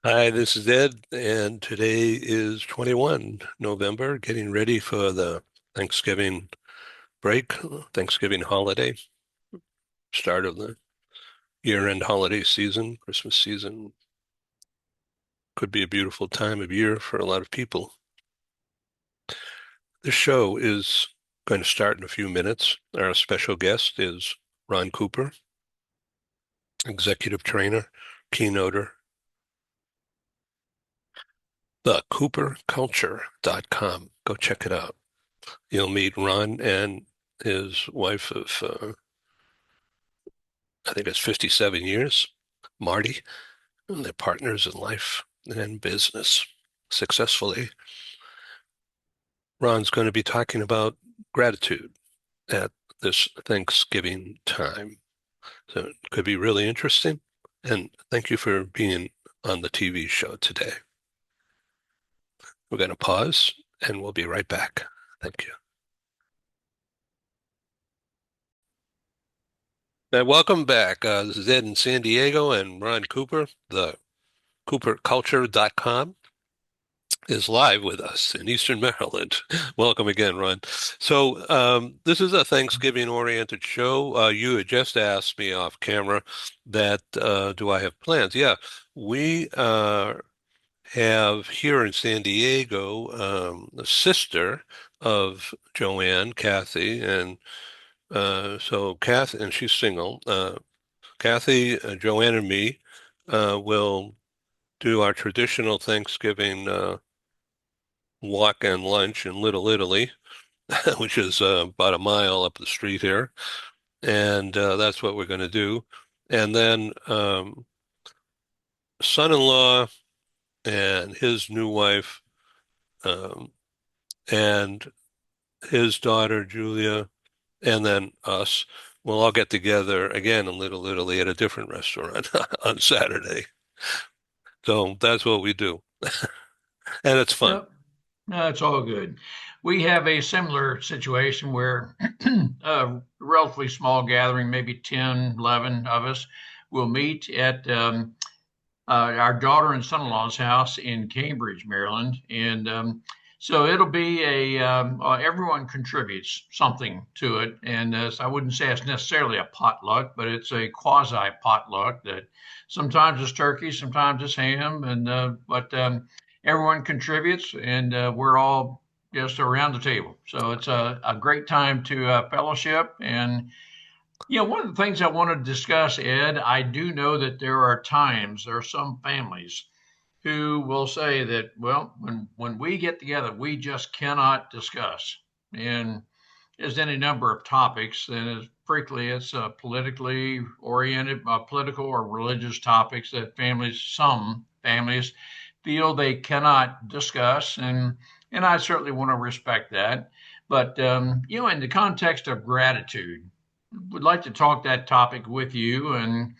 Hi, this is Ed, and today is 21 November, getting ready for the Thanksgiving break, Thanksgiving holiday, start of the year-end holiday season, Christmas season. Could be a beautiful time of year for a lot of people. This show is going to start in a few minutes. Our special guest is Ron Cooper, executive trainer, keynoter, thecooperculture.com. Go check it out. You'll meet Ron and his wife of I think it's 57 years, Marty, and they're partners in life and business successfully. Ron's going to be talking about gratitude at this Thanksgiving time. So it could be really interesting. And thank you for being on the TV show today. We're going to pause and we'll be right back. Thank you. And welcome back. This is Ed in San Diego and Ron Cooper, the cooperculture.com is live with us in Eastern Maryland. Welcome again, Ron. So, this is a Thanksgiving-oriented show. You had just asked me off camera that do I have plans? Yeah, we have here in San Diego a sister of Joanne, Kathy, and so Kathy, and she's single. Kathy, Joanne, and me will do our traditional Thanksgiving walk and lunch in Little Italy, which is about a mile up the street here. And that's what we're going to do. And then son-in-law and his new wife um, and his daughter, Julia, and then us will all get together again in Little Italy at a different restaurant on Saturday. So that's what we do. And it's fun. Yep. No, it's all good. We have a similar situation where a relatively small gathering, maybe 10, 11 of us, will meet at our daughter and son-in-law's house in Cambridge, Maryland. And so it'll be everyone contributes something to it. And so I wouldn't say it's necessarily a potluck, but it's a quasi potluck that sometimes it's turkey, sometimes it's ham. But everyone contributes and we're all just around the table. So it's a great time to fellowship. And one of the things I want to discuss, Ed, I do know that there are some families who will say that, well, when we get together, we just cannot discuss. And there's any number of topics, and frequently it's politically oriented, political or religious topics that some families feel they cannot discuss, and I certainly want to respect that. But in the context of gratitude, would like to talk that topic with you. And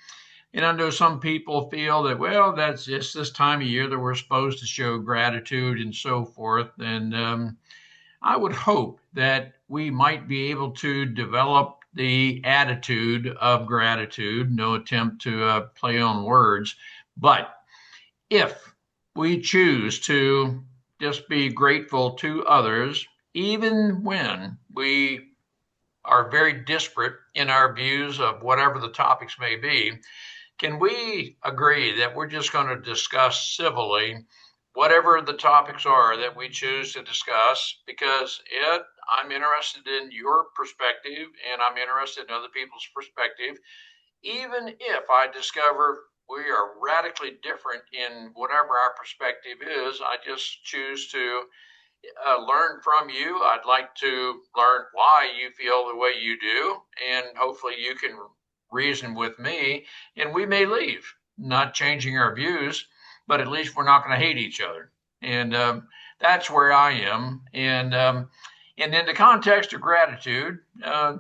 I know some people feel that, well, that's just this time of year that we're supposed to show gratitude and so forth. And I would hope that we might be able to develop the attitude of gratitude, no attempt to play on words. But if we choose to just be grateful to others, even when we are very disparate in our views of whatever the topics may be, can we agree that we're just going to discuss civilly whatever the topics are that we choose to discuss? Because, Ed, I'm interested in your perspective and I'm interested in other people's perspective. Even if I discover we are radically different in whatever our perspective is, I just choose to learn from you. I'd like to learn why you feel the way you do, and hopefully you can reason with me, and we may leave, not changing our views, but at least we're not going to hate each other. And that's where I am. And in the context of gratitude, I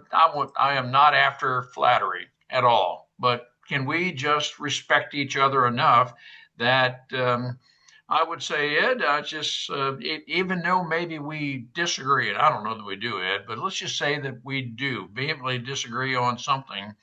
am not after flattery at all. But can we just respect each other enough that I would say, Ed, even though maybe we disagree, and I don't know that we do, Ed, but let's just say that we do vehemently disagree on something.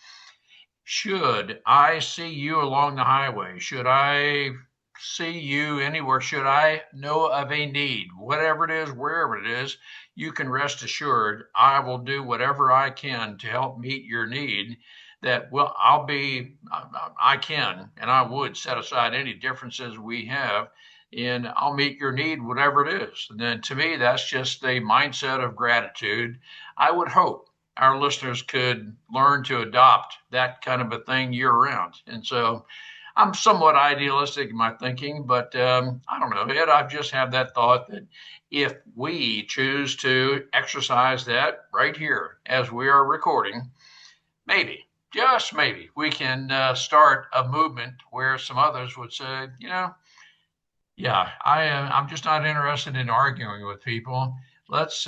Should I see you along the highway? Should I see you anywhere, should I know of a need, whatever it is, wherever it is, you can rest assured I will do whatever I can to help meet your need. That will, I can, and I would set aside any differences we have, and I'll meet your need, whatever it is. And then to me, that's just a mindset of gratitude. I would hope our listeners could learn to adopt that kind of a thing year round. And so I'm somewhat idealistic in my thinking, but I don't know, Ed. I just have that thought that if we choose to exercise that right here as we are recording, maybe, just maybe, we can start a movement where some others would say, yeah, I'm just not interested in arguing with people. Let's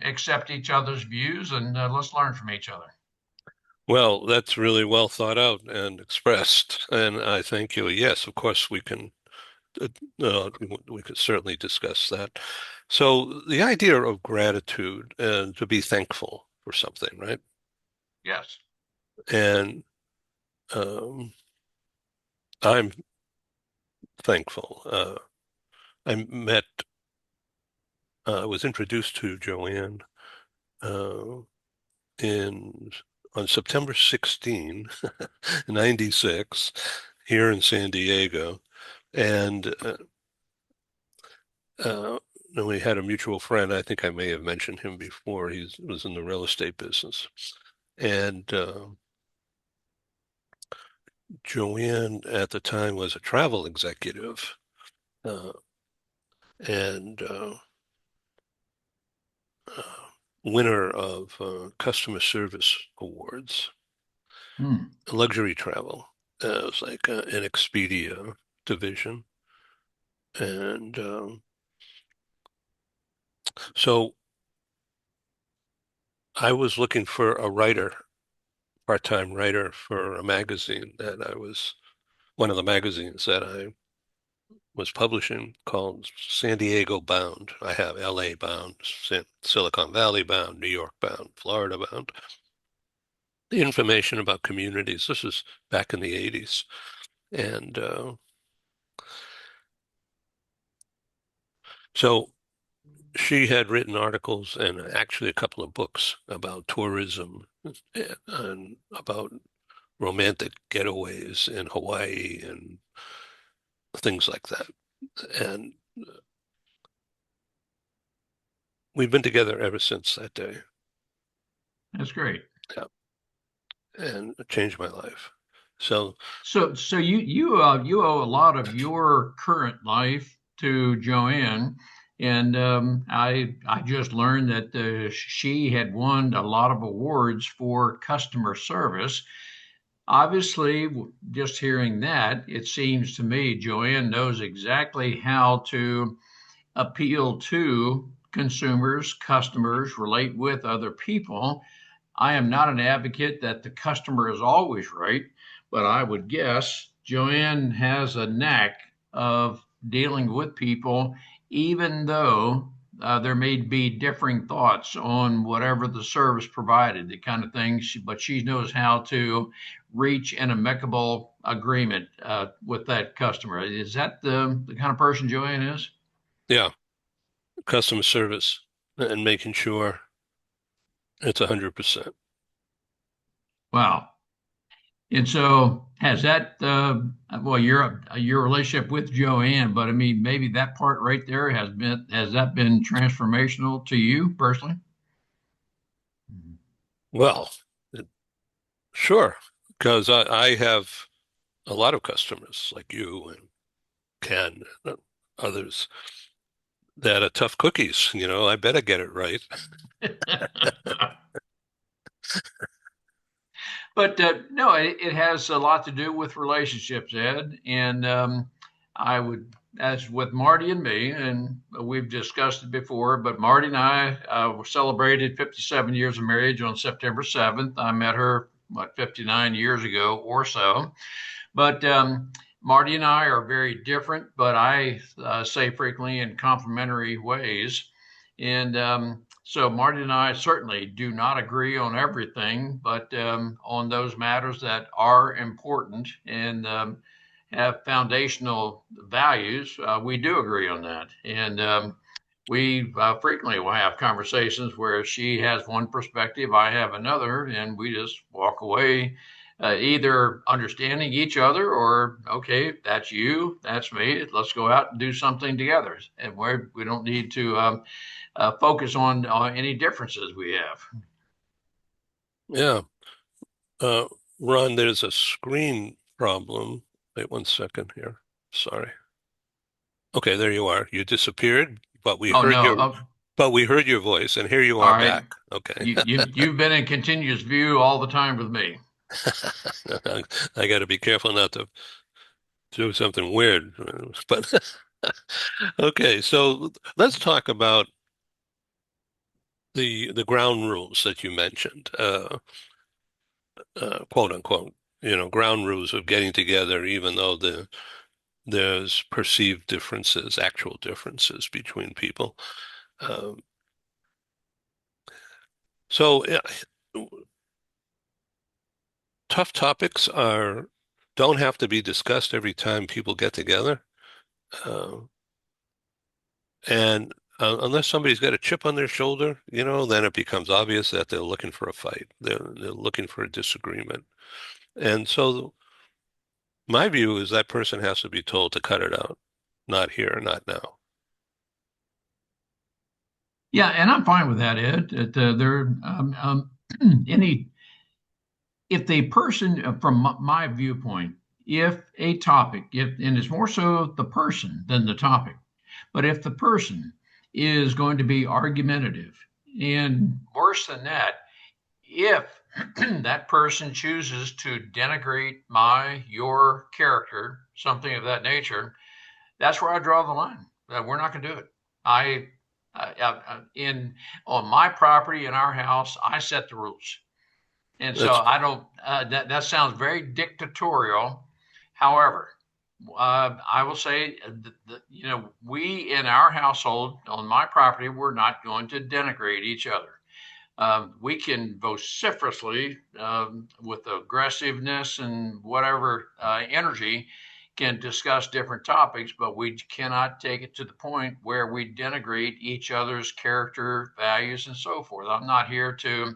accept each other's views and let's learn from each other. Well, that's really well thought out and expressed, and I thank you. Yes, of course uh, we could certainly discuss that. So the idea of gratitude and to be thankful for something, right? Yes. And um, I'm thankful. I was introduced to Joanne uh, in on September 16, 96, here in San Diego. And uh, then we had a mutual friend. I think I may have mentioned him before. He was in the real estate business. And Joanne at the time was a travel executive uh, and uh, winner of customer service awards, Hmm. luxury travel. It was like an Expedia division. And so I was looking for a writer, part-time writer for a magazine that I was, one of the magazines that I was publishing called San Diego Bound. I have LA Bound, Silicon Valley Bound, New York Bound, Florida Bound. The information about communities. This is back in the 80s. And so she had written articles and actually a couple of books about tourism and about romantic getaways in Hawaii and things like that. And we've been together ever since that day. That's great. Yeah, and it changed my life. So, So you owe a lot of your current life to Joanne, and I just learned that she had won a lot of awards for customer service. Obviously, just hearing that, it seems to me Joanne knows exactly how to appeal to consumers, customers, relate with other people. I am not an advocate that the customer is always right, but I would guess Joanne has a knack of dealing with people, even though there may be differing thoughts on whatever the service provided, the kind of thing. But she knows how to reach an amicable agreement with that customer. Is that the kind of person Joanne is? yeah, customer service and making sure it's 100%. Wow. And so has that well your relationship with Joanne, but I mean maybe that part right there has that been transformational to you personally? Well, sure, because I have a lot of customers like you and Ken and others that are tough cookies. I better get it right. But no, it has a lot to do with relationships, Ed. And I would, as with Marty and me, and we've discussed it before, but Marty and I celebrated 57 years of marriage on September 7th. I met her, what, 59 years ago or so. But Marty and I are very different, but I say frequently in complementary ways. And so Marty and I certainly do not agree on everything, but on those matters that are important. And have foundational values, we do agree on that. And we frequently will have conversations where she has one perspective, I have another, and we just walk away either understanding each other or, okay, that's you, that's me, let's go out and do something together. And we don't need to focus on any differences we have. Yeah. Uh, Ron, there's a screen problem. Wait 1 second here. Sorry. Okay, there you are. You disappeared, Oh, no. Oh, but we heard your voice, and here you all are right. back. Okay. You've been in continuous view all the time with me. I got to be careful not to do something weird. But okay, so let's talk about the ground rules that you mentioned, quote unquote, ground rules of getting together, even though there's perceived differences, actual differences between people. Um, so tough topics don't have to be discussed every time people get together. Uh, and unless somebody's got a chip on their shoulder, then it becomes obvious that they're looking for a fight. They're looking for a disagreement. And so my view is that person has to be told to cut it out. Not here, not now. Yeah, and I'm fine with that, Ed. There, any if the person, from my viewpoint, if a topic, if and it's more so the person than the topic, but if the person is going to be argumentative, and worse than that, if that person chooses to denigrate your character, something of that nature, that's where I draw the line. We're not going to do it. I, in on my property in our house, I set the rules, and so That's I don't. That sounds very dictatorial. However, I will say that, we in our household on my property, we're not going to denigrate each other. We can vociferously, with aggressiveness and whatever energy, can discuss different topics, but we cannot take it to the point where we denigrate each other's character, values, and so forth. I'm not here to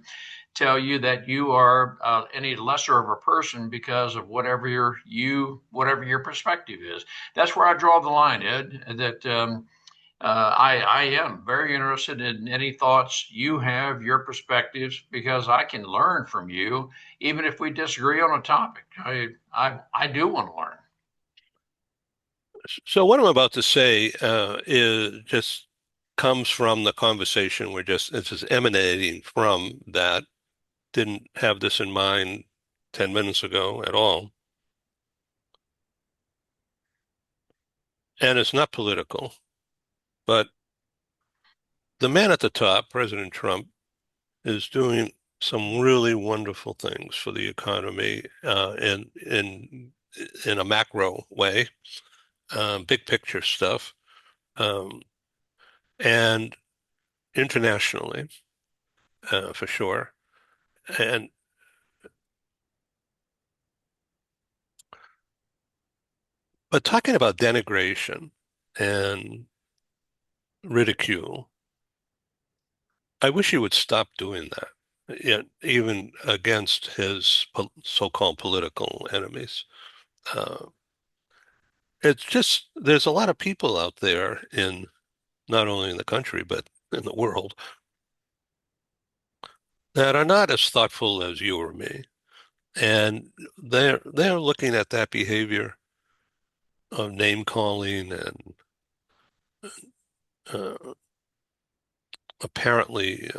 tell you that you are any lesser of a person because of whatever your perspective is. That's where I draw the line, Ed. That I am very interested in any thoughts you have, your perspectives, because I can learn from you, even if we disagree on a topic. I do want to learn. so what I'm about to say is just comes from the conversation it's just emanating from that. Didn't have this in mind 10 minutes ago at all. And it's not political, but the man at the top, President Trump, is doing some really wonderful things for the economy in a macro way, big picture stuff, um, and internationally, for sure. And but talking about denigration and ridicule, I wish he would stop doing that, even against his so-called political enemies. Uh, it's just there's a lot of people out there in not only in the country but in the world that are not as thoughtful as you or me, and they're looking at that behavior of name calling and uh, apparently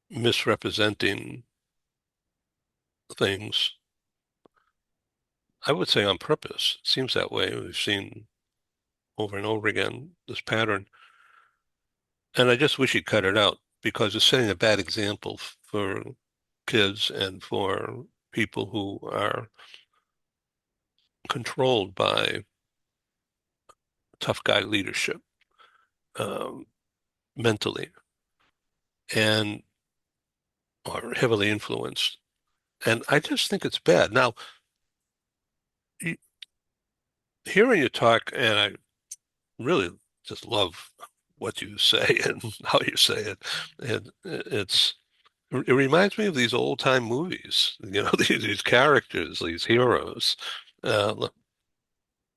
misrepresenting things. I would say on purpose. It seems that way. We've seen over and over again this pattern, and I just wish he'd cut it out because it's setting a bad example for kids and for people who are controlled by tough guy leadership, um, mentally and are heavily influenced. And I just think it's bad. Now, hearing you talk, and I really just love what you say and how you say it. And it reminds me of these old time movies, these characters, these heroes. Uh,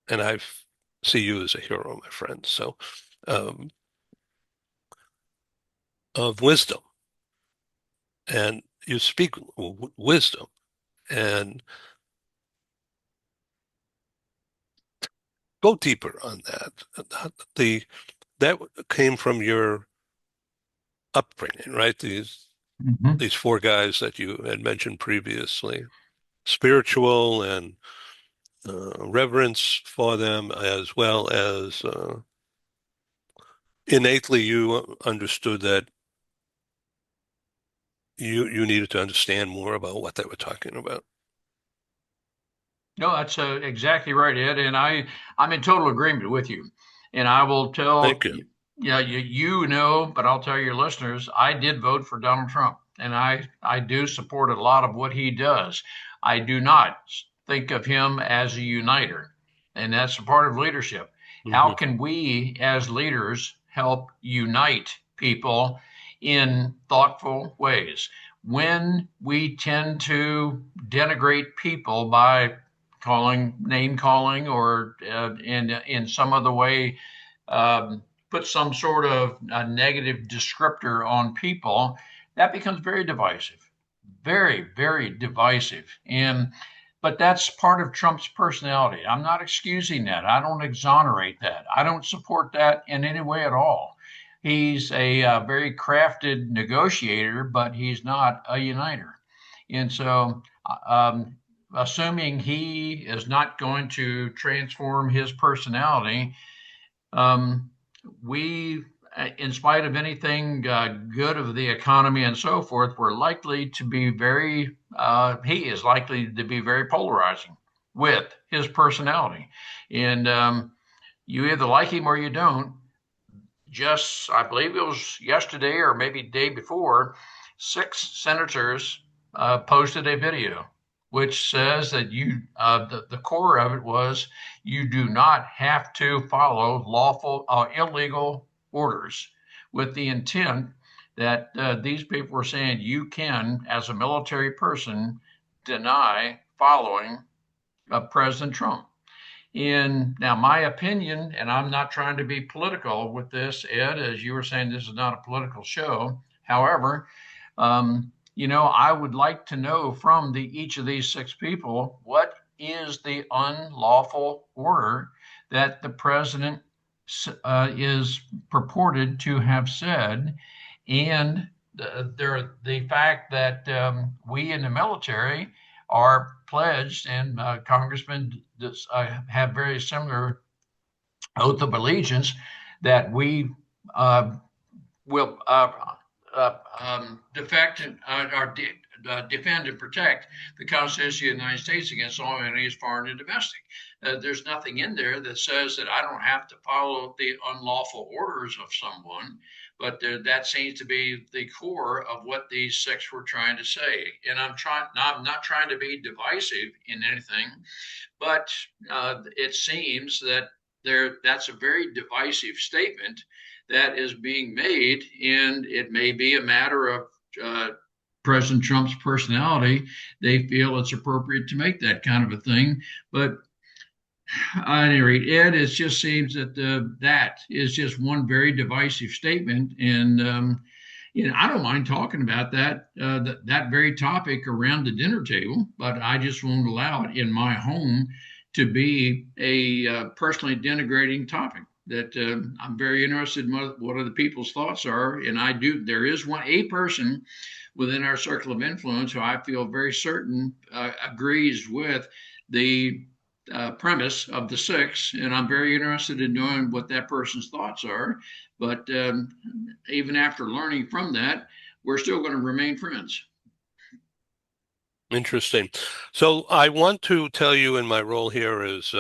and I see you as a hero, my friend. So, um, of wisdom, and you speak wisdom, and go deeper on that. The that came from your upbringing, right? Mhm. These four guys that you had mentioned previously, spiritual and reverence for them, as well as innately you understood that you needed to understand more about what they were talking about. No, that's exactly right, Ed, and I'm in total agreement with you. And I will tell Thank you. you, yeah, you know, but I'll tell your listeners, I did vote for Donald Trump, and I do support a lot of what he does. I do not think of him as a uniter, and that's a part of leadership. How Hmm. can we as leaders help unite people in thoughtful ways? When we tend to denigrate people by name calling, or in some other way, put some sort of a negative descriptor on people, that becomes very divisive, very, very divisive. And but that's part of Trump's personality. I'm not excusing that. I don't exonerate that. I don't support that in any way at all. He's a very crafted negotiator, but he's not a uniter. And so, assuming he is not going to transform his personality, um, we, in spite of anything good of the economy and so forth, we're likely to be he is likely to be very polarizing with his personality. And you either like him or you don't. Just, I believe it was yesterday or maybe the day before, six senators posted a video which says that the core of it was you do not have to follow illegal orders, with the intent that these people were saying you can, as a military person, deny following President Trump. In now, my opinion, and I'm not trying to be political with this, Ed, as you were saying, this is not a political show. However, I would like to know from each of these six people, what is the unlawful order that the president is purported to have said, and the fact that we in the military are pledged, and congressmen have very similar oath of allegiance, that we uh, will defect or defend and protect the Constitution of the United States against all enemies, foreign and domestic. There's nothing in there that says that I don't have to follow the unlawful orders of someone, but that seems to be the core of what these six were trying to say. And I'm not trying to be divisive in anything, but it seems that that's a very divisive statement that is being made, and it may be a matter of uh, President Trump's personality. They feel it's appropriate to make that kind of a thing, but at any rate, Ed, it just seems that that is just one very divisive statement, and I don't mind talking about that very topic around the dinner table, but I just won't allow it in my home to be a personally denigrating topic. That I'm very interested in what other people's thoughts are, and I do. There is a person within our circle of influence who I feel very certain agrees with the premise of the six, and I'm very interested in knowing what that person's thoughts are. But even after learning from that, we're still going to remain friends. Interesting. So I want to tell you in my role here as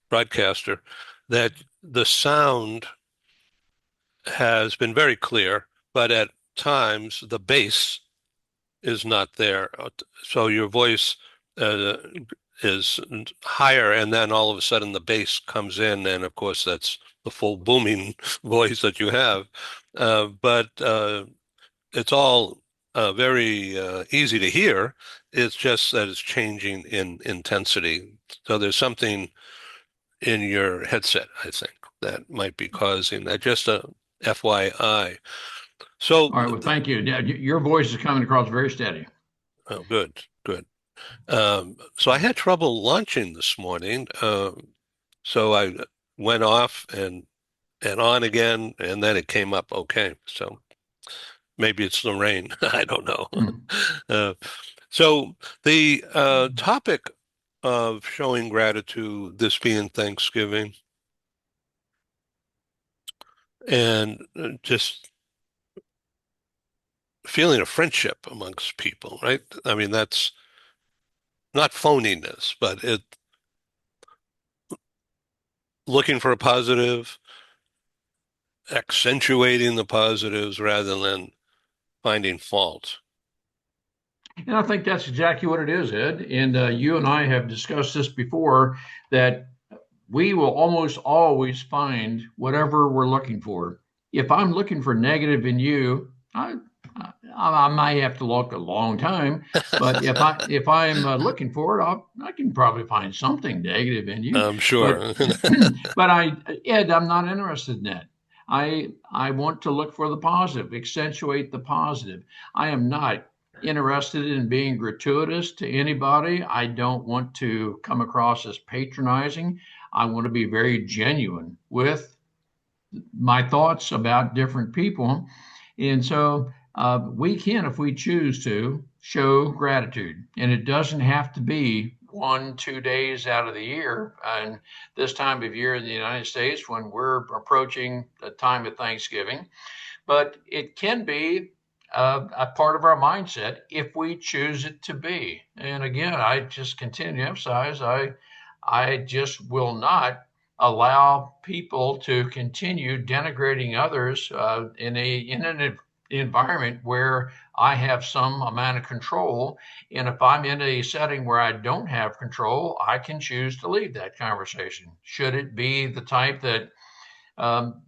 broadcaster that the sound has been very clear, but at times the bass is not there. So your voice uh, is higher, and then all of a sudden the bass comes in, and of course that's the full booming voice that you have. But it's all very easy to hear. It's just that it's changing in intensity. So there's something in your headset, I think, that might be causing that. Just a FYI. So, All right. Well, thank you. Yeah, your voice is coming across very steady. oh, good, good. So I had trouble launching this morning. So I went off and on again, and then it came up okay. So maybe it's the rain. I don't know. Hmm. Uh, so the topic of showing gratitude, this being Thanksgiving, and just feeling a friendship amongst people, right? I mean, that's not phoniness, but it looking for a positive, accentuating the positives rather than finding fault. And I think that's exactly what it is, Ed. And you and I have discussed this before that we will almost always find whatever we're looking for. If I'm looking for negative in you, I might have to look a long time, but if I'm looking for it, I can probably find something negative in you. I'm But sure. but Ed, I'm not interested in that. I want to look for the positive, accentuate the positive. I am not interested in being gratuitous to anybody. I don't want to come across as patronizing. I want to be very genuine with my thoughts about different people. And so we can, if we choose to, show gratitude. And it doesn't have to be 1, 2 days out of the year. And this time of year in the United States, when we're approaching the time of Thanksgiving, but it can be a part of our mindset if we choose it to be. And again, I just continue to emphasize I just will not allow people to continue denigrating others in an environment where I have some amount of control. And if I'm in a setting where I don't have control, I can choose to leave that conversation. Should it be the type that um,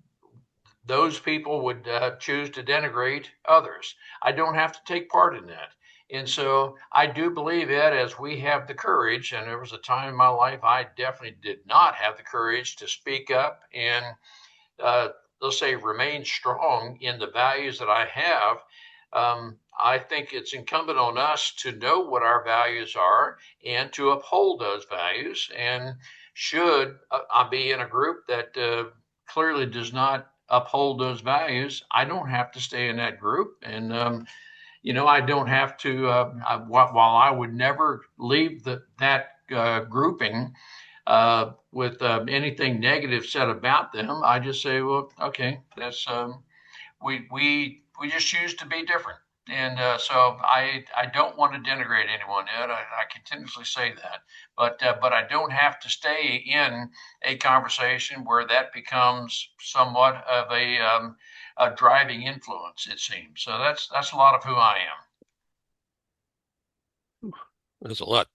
those people would choose to denigrate others? I don't have to take part in that. And so I do believe, Ed, as we have the courage, and there was a time in my life I definitely did not have the courage to speak up and, uh, let's say, remain strong in the values that I have. I think it's incumbent on us to know what our values are and to uphold those values. And should I be in a group that clearly does not uphold those values, I don't have to stay in that group. And I don't have to. While I would never leave that grouping with anything negative said about them, I just say, well, okay, that's we just choose to be different. And so I don't want to denigrate anyone, Ed. I continuously say that, but I don't have to stay in a conversation where that becomes somewhat of a driving influence. It seems so. That's a lot of who I am. There's a lot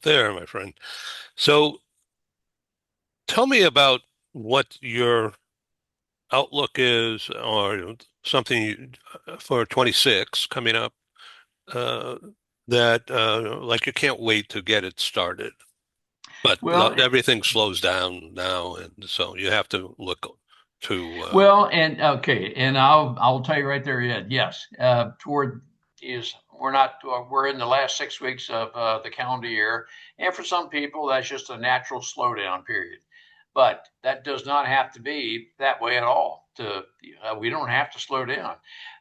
there, my friend. So tell me about what your outlook is, or something for 26 coming up, uh, that like you can't wait to get it started. But Well, everything slows down now, and so you have to look to Well, and okay, and I'll tell you right there, Ed. Yes, toward is we're not we're in the last 6 weeks of the calendar year, and for some people that's just a natural slowdown period. But that does not have to be that way at all. We don't have to slow down.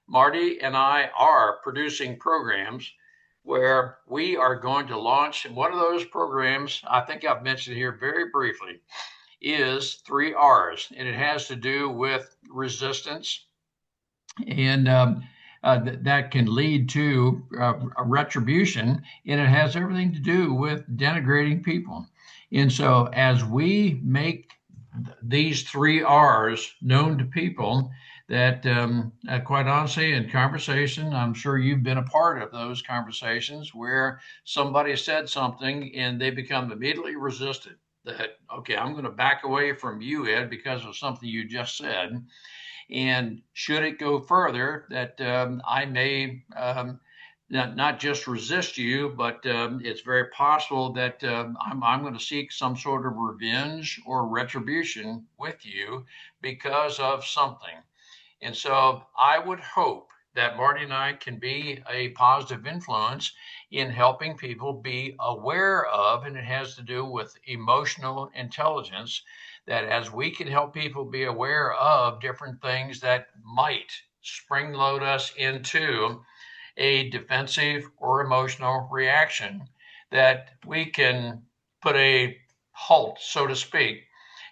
Marty and I are producing programs where we are going to launch. And one of those programs, I think I've mentioned here very briefly, is three R's, and it has to do with resistance, and that can lead to a retribution, and it has everything to do with denigrating people. And so, as we make these three R's known to people, that, quite honestly, in conversation, I'm sure you've been a part of those conversations where somebody said something and they become immediately resistant. That, okay, I'm going to back away from you, Ed, because of something you just said. And should it go further, that I may not just resist you, but it's very possible that I'm going to seek some sort of revenge or retribution with you because of something. And so I would hope that Marty and I can be a positive influence in helping people be aware of, and it has to do with emotional intelligence, that as we can help people be aware of different things that might spring load us into a defensive or emotional reaction, that we can put a halt, so to speak,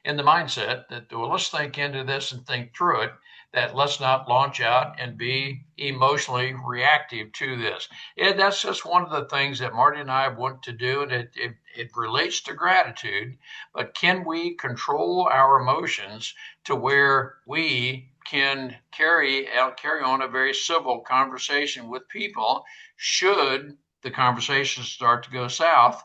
in the mindset that, well, let's think into this and think through it, that let's not launch out and be emotionally reactive to this. And that's just one of the things that Marty and I want to do, and it relates to gratitude. But can we control our emotions to where we can carry on a very civil conversation with people? Should the conversation start to go south,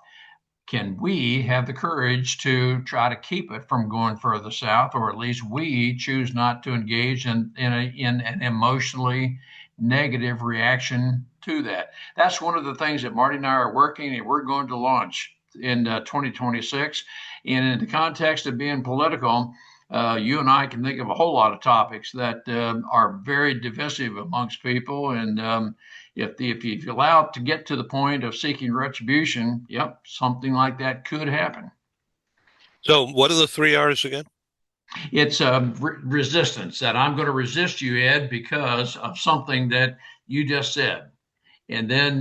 can we have the courage to try to keep it from going further south, or at least we choose not to engage in an emotionally negative reaction to that? That's one of the things that Marty and I are working, and we're going to launch in 2026. And in the context of being political, you and I can think of a whole lot of topics that are very divisive amongst people. And if you allow it to get to the point of seeking retribution, yep, something like that could happen. So what are the three R's again? It's resistance, that I'm going to resist you, Ed, because of something that you just said. And then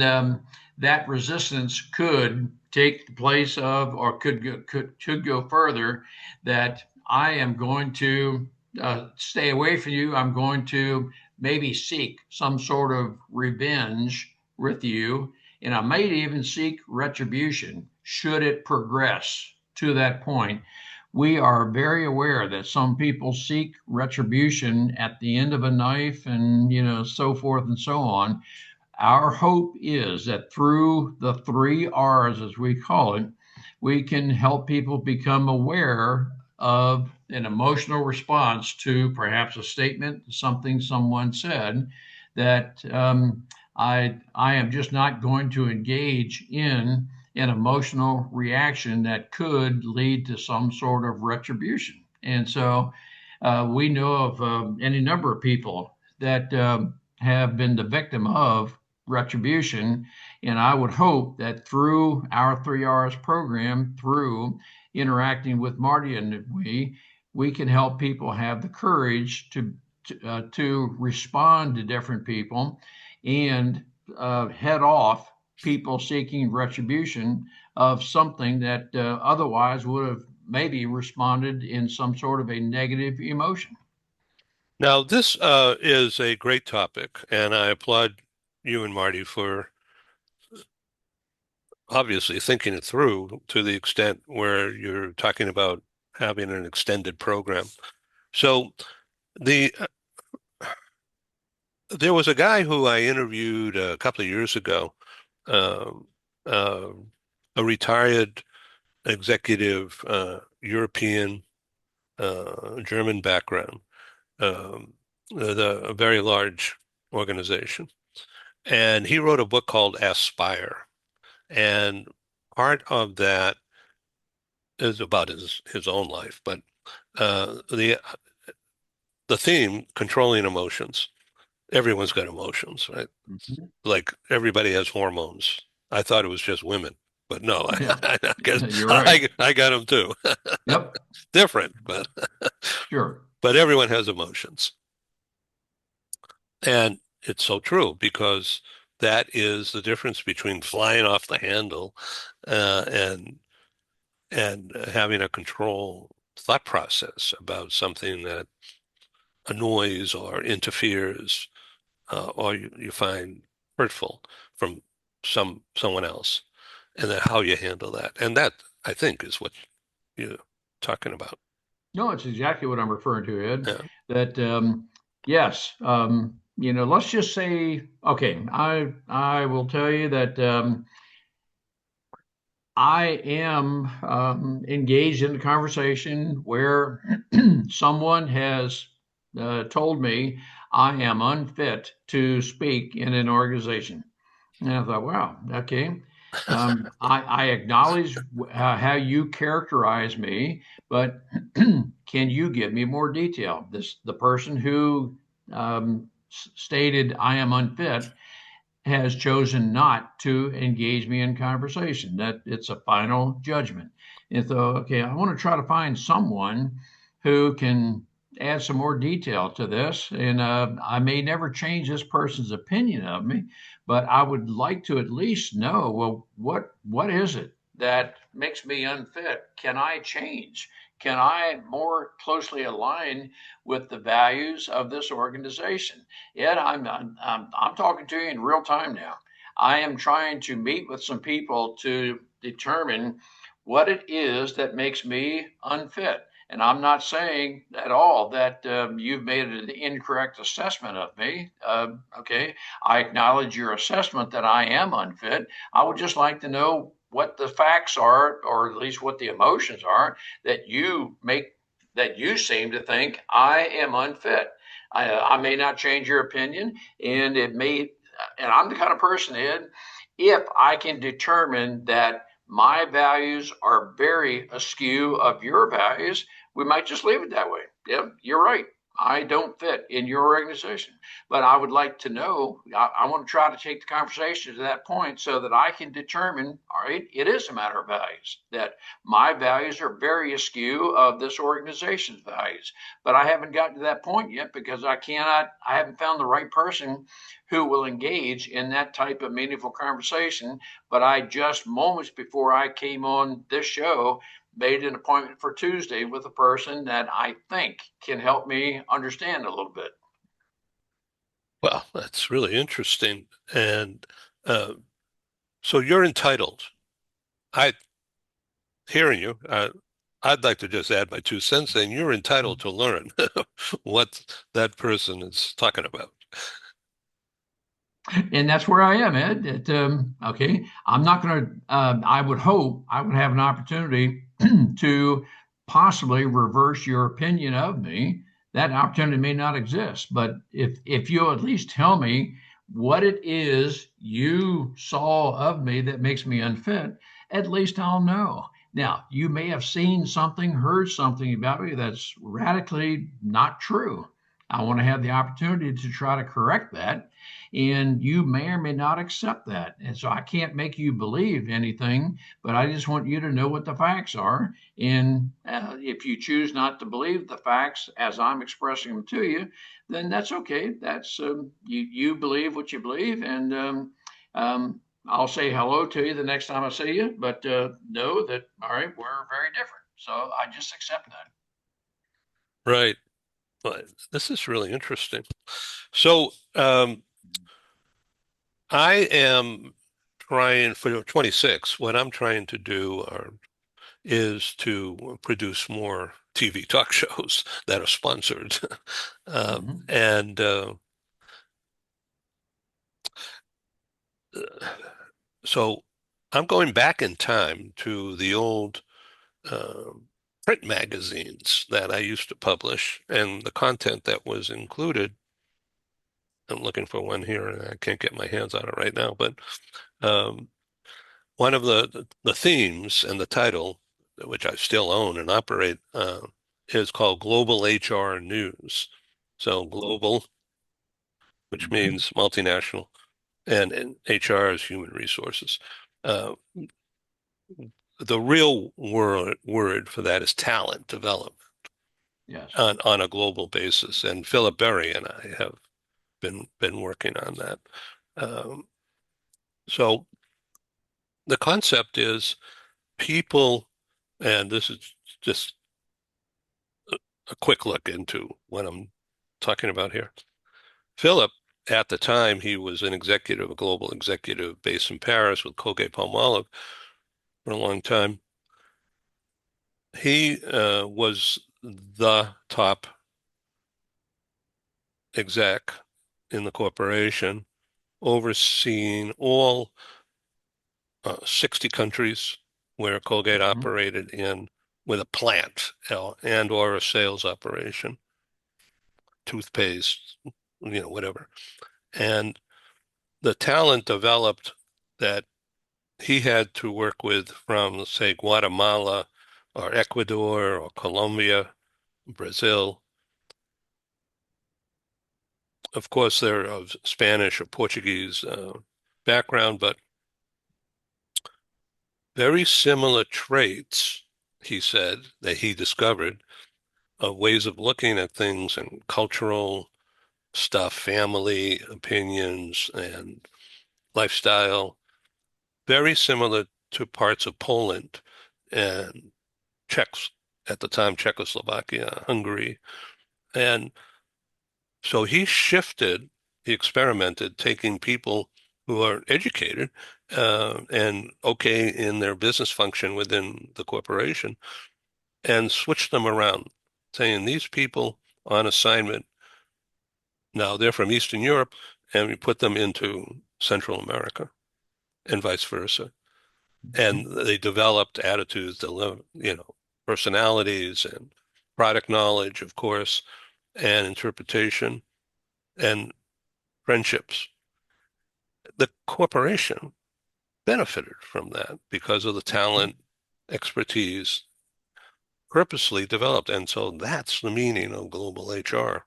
that resistance could take the place of, or could go further, that I am going to stay away from you. I'm going to maybe seek some sort of revenge with you, and I may even seek retribution should it progress to that point. We are very aware that some people seek retribution at the end of a knife, and so forth and so on. Our hope is that through the three R's, as we call it, we can help people become aware of an emotional response to perhaps a statement, something someone said, that I am just not going to engage in an emotional reaction that could lead to some sort of retribution. And so we know of any number of people that have been the victim of retribution. And I would hope that through our 3Rs program, through interacting with Marty and we can help people have the courage to respond to different people and head off people seeking retribution of something that otherwise would have maybe responded in some sort of a negative emotion. Now, this is a great topic, and I applaud you and Marty for obviously thinking it through to the extent where you're talking about having an extended program. So the there was a guy who I interviewed a couple of years ago, um, uh, a retired executive, European, German background, a very large organization. And he wrote a book called Aspire. And part of that is about his own life, but the theme, controlling emotions. Everyone's got emotions, right? Mhm. Like everybody has hormones. I thought it was just women, but no, Yeah, I guess you're right. I got them too. Yep, Different, but sure. everyone has emotions. And it's so true because that is the difference between flying off the handle and having a control thought process about something that annoys or interferes or you find hurtful from someone else, and then how you handle that. And that, I think, is what you're talking about. No, it's exactly what I'm referring to, Ed. Yeah. That Yes. Let's just say, okay, I will tell you that I am engaged in a conversation where someone has told me I am unfit to speak in an organization. And I thought, wow, okay. I acknowledge how you characterize me, but can you give me more detail? The person who stated I am unfit has chosen not to engage me in conversation. That it's a final judgment. And so, okay, I want to try to find someone who can add some more detail to this. And I may never change this person's opinion of me, but I would like to at least know, well, what is it that makes me unfit? Can I change? Can I more closely align with the values of this organization? Ed, I'm talking to you in real time now. I am trying to meet with some people to determine what it is that makes me unfit. And I'm not saying at all that you've made an incorrect assessment of me. Okay, I acknowledge your assessment that I am unfit. I would just like to know what the facts are, or at least what the emotions are that you seem to think I am unfit. I may not change your opinion, and and I'm the kind of person, Ed, if I can determine that my values are very askew of your values, we might just leave it that way. Yeah, you're right. I don't fit in your organization. But I would like to know, I want to try to take the conversation to that point so that I can determine, all right, it is a matter of values, that my values are very askew of this organization's values. But I haven't gotten to that point yet because I haven't found the right person who will engage in that type of meaningful conversation. But I just moments before I came on this show made an appointment for Tuesday with a person that I think can help me understand a little bit. Well, that's really interesting. And uh, so you're entitled. I hearing you. I'd like to just add my 2 cents saying you're entitled to learn what that person is talking about. And that's where I am, Ed. Okay, I'm not going to. I would hope I would have an opportunity to possibly reverse your opinion of me. That opportunity may not exist, but if you'll at least tell me what it is you saw of me that makes me unfit, at least I'll know. Now, you may have seen something, heard something about me that's radically not true. I want to have the opportunity to try to correct that, and you may or may not accept that. And so I can't make you believe anything, but I just want you to know what the facts are. And if you choose not to believe the facts as I'm expressing them to you, then that's okay. That's you believe what you believe, and I'll say hello to you the next time I see you. But know that all right, we're very different. So I just accept that. Right. But this is really interesting. So I am trying for 26, what I'm trying to do is to produce more TV talk shows that are sponsored. Mhm. And so I'm going back in time to the old uh, print magazines that I used to publish and the content that was included. I'm looking for one here and I can't get my hands on it right now, but um, one of the themes and the title, which I still own and operate, is called Global HR News. So global, which Mhm. means multinational, and HR is human resources. Uh, the real word for that is talent development Yes. on a global basis. And Philip Berry and I have been working on that. Um, so the concept is people, and this is just a quick look into what I'm talking about here. Philip, at the time, he was an executive, a global executive based in Paris with Colgate-Palmolive for a long time. He was the top exec in the corporation, overseeing all 60 countries where Colgate Mhm. operated in with a plant and or a sales operation, toothpaste, whatever. And the talent developed that he had to work with from, say, Guatemala or Ecuador or Colombia, Brazil. Of course, they're of Spanish or Portuguese background, but very similar traits, he said, that he discovered of ways of looking at things and cultural stuff, family opinions, and lifestyle, very similar to parts of Poland and Czechs at the time, Czechoslovakia, Hungary. And so he experimented taking people who are educated and okay in their business function within the corporation and switched them around, saying these people on assignment, now they're from Eastern Europe, and we put them into Central America and vice versa. And they developed attitudes, personalities and product knowledge, of course, and interpretation and friendships. The corporation benefited from that because of the Mhm. talent, expertise purposely developed. And so that's the meaning of global HR.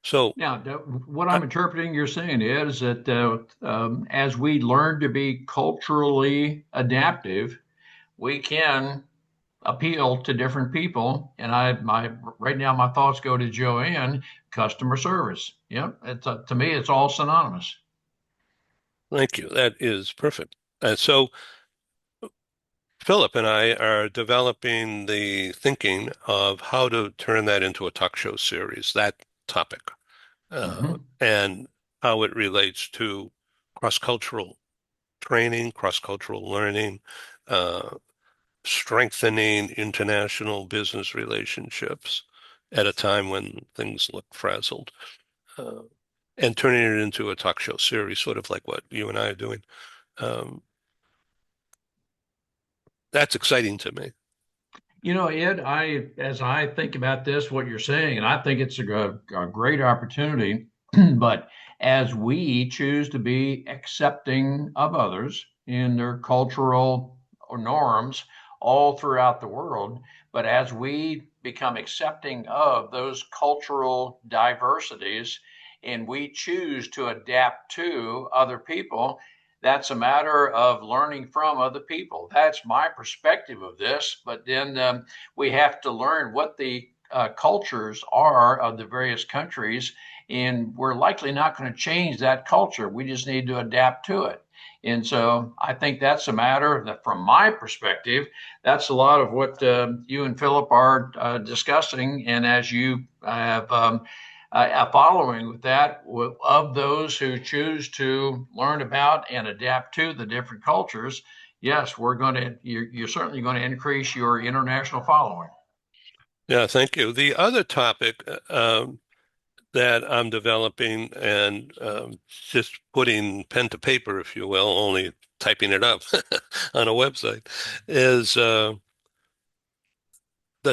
So, Now, what I, I'm interpreting you're saying is that as we learn to be culturally adaptive, we can appeal to different people. And my right now my thoughts go to Joanne, customer service. Yeah, to me it's all synonymous. thank you. That is perfect. And so Philip and I are developing the thinking of how to turn that into a talk show series, that topic, Hmm. and how it relates to cross-cultural training, cross-cultural learning, uh, strengthening international business relationships at a time when things look frazzled, uh, and turning it into a talk show series, sort of like what you and I are doing. Um, that's exciting to me. You know, Ed, as I think about this, what you're saying, and I think it's a great opportunity, but as we choose to be accepting of others in their cultural or norms all throughout the world, but as we become accepting of those cultural diversities and we choose to adapt to other people, that's a matter of learning from other people. That's my perspective of this. But then we have to learn what the cultures are of the various countries, and we're likely not going to change that culture. We just need to adapt to it. And so I think that's a matter that, from my perspective, that's a lot of what you and Philip are discussing. And as you have following with that, of those who choose to learn about and adapt to the different cultures, yes, you're certainly going to increase your international following. Yeah, thank you. The other topic that I'm developing and just putting pen to paper, if you will, only typing it up on a website, is the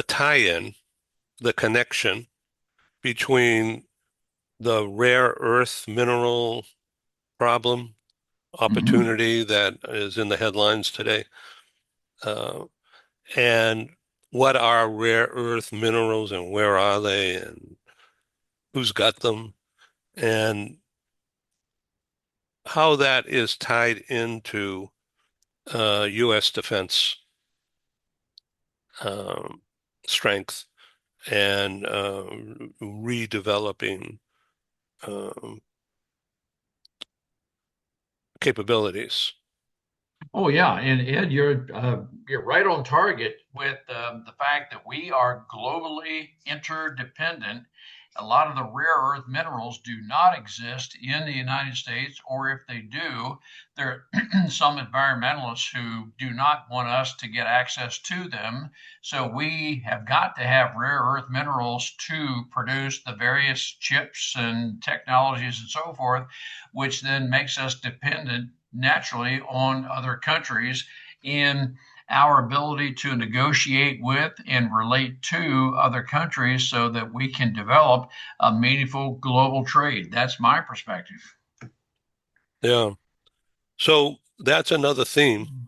tie-in, the connection between the rare earth mineral problem Mhm. opportunity that is in the headlines today, uh, and what are rare earth minerals and where are they and who's got them, and how that is tied into U.S. defense um, strength and redeveloping um, capabilities. Oh yeah, and Ed, you're right on target with the fact that we are globally interdependent. A lot of the rare earth minerals do not exist in the United States, or if they do, there are some environmentalists who do not want us to get access to them. So we have got to have rare earth minerals to produce the various chips and technologies and so forth, which then makes us dependent naturally on other countries in our ability to negotiate with and relate to other countries so that we can develop a meaningful global trade. That's my perspective. Yeah. So that's another theme,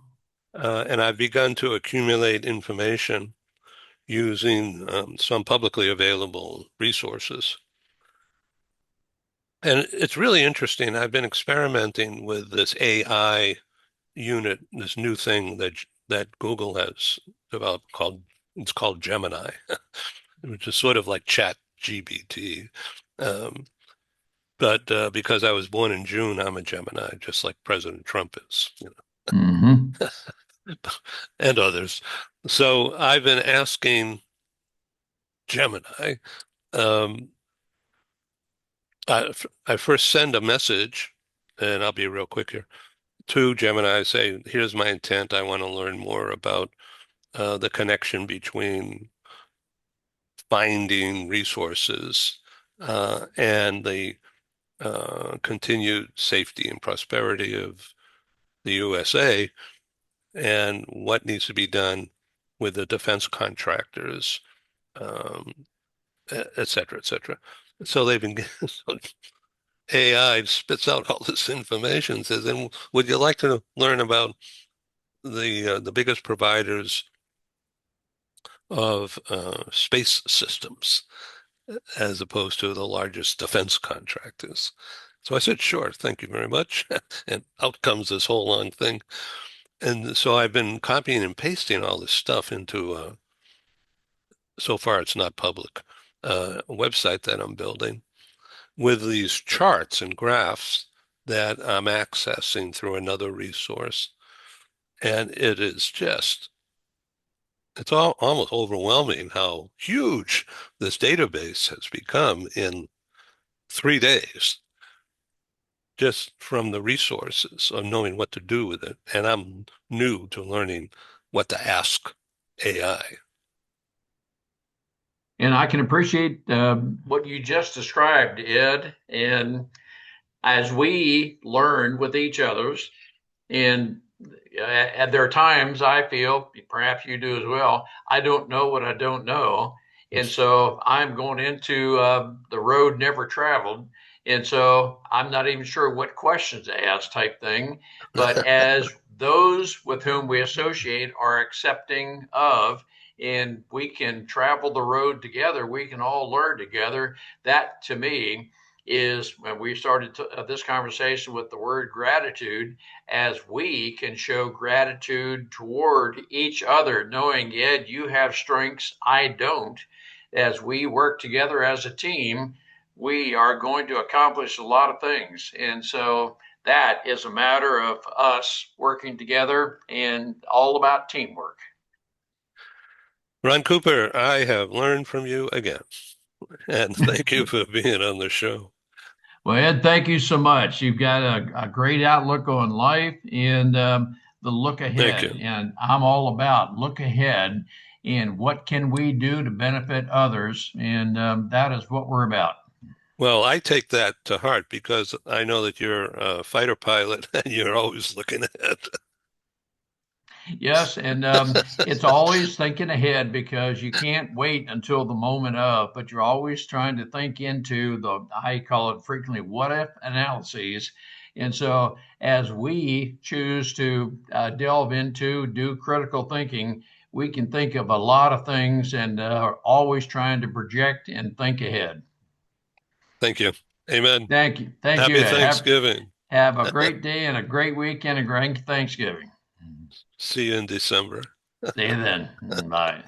and I've begun to accumulate information using some publicly available resources. And it's really interesting. I've been experimenting with this AI unit, this new thing that Google has developed called Gemini, which is sort of like Chat GPT. Um, but because I was born in June, I'm a Gemini, just like President Trump is, Mm-hmm. and others. So I've been asking Gemini. Um, I first send a message, and I'll be real quick here, to Gemini. Say, here's my intent. I want to learn more about the connection between finding resources and the continued safety and prosperity of the USA, and what needs to be done with the defense contractors, um, et cetera, et cetera. So they've been so AI spits out all this information, says, and would you like to learn about the biggest providers of space systems as opposed to the largest defense contractors? So I said, sure, thank you very much. And out comes this whole long thing. And so I've been copying and pasting all this stuff into, so far it's not public, a website that I'm building with these charts and graphs that I'm accessing through another resource. And it is just, it's all almost overwhelming how huge this database has become in 3 days, just from the resources of knowing what to do with it. And I'm new to learning what to ask AI. And I can appreciate what you just described, Ed. And as we learn with each other's, and there are times I feel, perhaps you do as well, I don't know what I don't know. And so I'm going into the road never traveled. And so I'm not even sure what questions to ask, type thing. But as those with whom we associate are accepting of, and we can travel the road together, we can all learn together. That to me is when we started this conversation with the word gratitude, as we can show gratitude toward each other, knowing, Ed, you have strengths I don't. As we work together as a team, we are going to accomplish a lot of things. And so that is a matter of us working together and all about teamwork. Ron Cooper, I have learned from you again, and thank you for being on the show. Well, Ed, thank you so much. You've got a great outlook on life and the look Thank ahead. you. And I'm all about look ahead and what can we do to benefit others. And that is what we're about. Well, I take that to heart because I know that you're a fighter pilot and you're always looking ahead. Yes, and it's always thinking ahead because you can't wait until the moment of, but you're always trying to think into the, I call it frequently, what if analyses. And so as we choose to delve into, do critical thinking, we can think of a lot of things and are always trying to project and think ahead. Thank you. Amen. Thank you. Thank you, Happy Ed. Thanksgiving. Have a great day and a great weekend and a great Thanksgiving. See you in December. See you then. Bye.